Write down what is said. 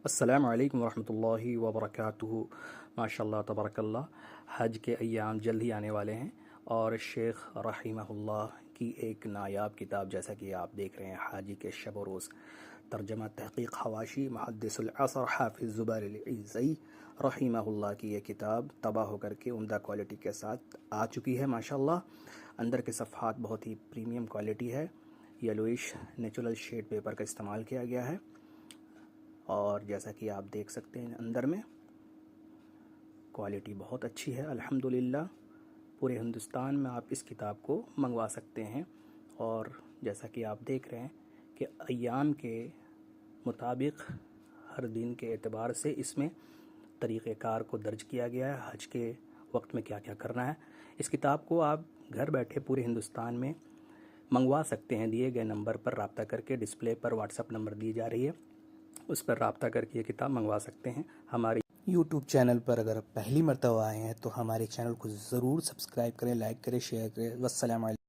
السلام علیکم ورحمۃ اللہ وبرکاتہ۔ ماشاء اللہ تبارک اللہ، حج کے ایام جلد ہی آنے والے ہیں، اور شیخ رحمہ اللہ کی ایک نایاب کتاب جیسا کہ آپ دیکھ رہے ہیں، حاجی کے شب و روز، ترجمہ تحقیق حواشی محدث العصر حافظ زبیر العزی رحمہ اللہ کی یہ کتاب طبع ہو کر کے عمدہ کوالٹی کے ساتھ آ چکی ہے۔ ماشاء اللہ اندر کے صفحات بہت ہی پریمیم کوالٹی ہے، یلوئش نیچرل شیڈ پیپر کا استعمال کیا گیا ہے، اور جیسا کہ آپ دیکھ سکتے ہیں اندر میں کوالٹی بہت اچھی ہے الحمدللہ۔ پورے ہندوستان میں آپ اس کتاب کو منگوا سکتے ہیں، اور جیسا کہ آپ دیکھ رہے ہیں کہ ایام کے مطابق ہر دن کے اعتبار سے اس میں طریقہ کار کو درج کیا گیا ہے، حج کے وقت میں کیا کیا کرنا ہے۔ اس کتاب کو آپ گھر بیٹھے پورے ہندوستان میں منگوا سکتے ہیں، دیے گئے نمبر پر رابطہ کر کے، ڈسپلے پر واٹس ایپ نمبر دی جا رہی ہے، اس پر رابطہ کر کے یہ کتاب منگوا سکتے ہیں۔ ہمارے یوٹیوب چینل پر اگر پہلی مرتبہ آئے ہیں تو ہمارے چینل کو ضرور سبسکرائب کریں، لائک کریں، شیئر کریں۔ والسلام علیکم۔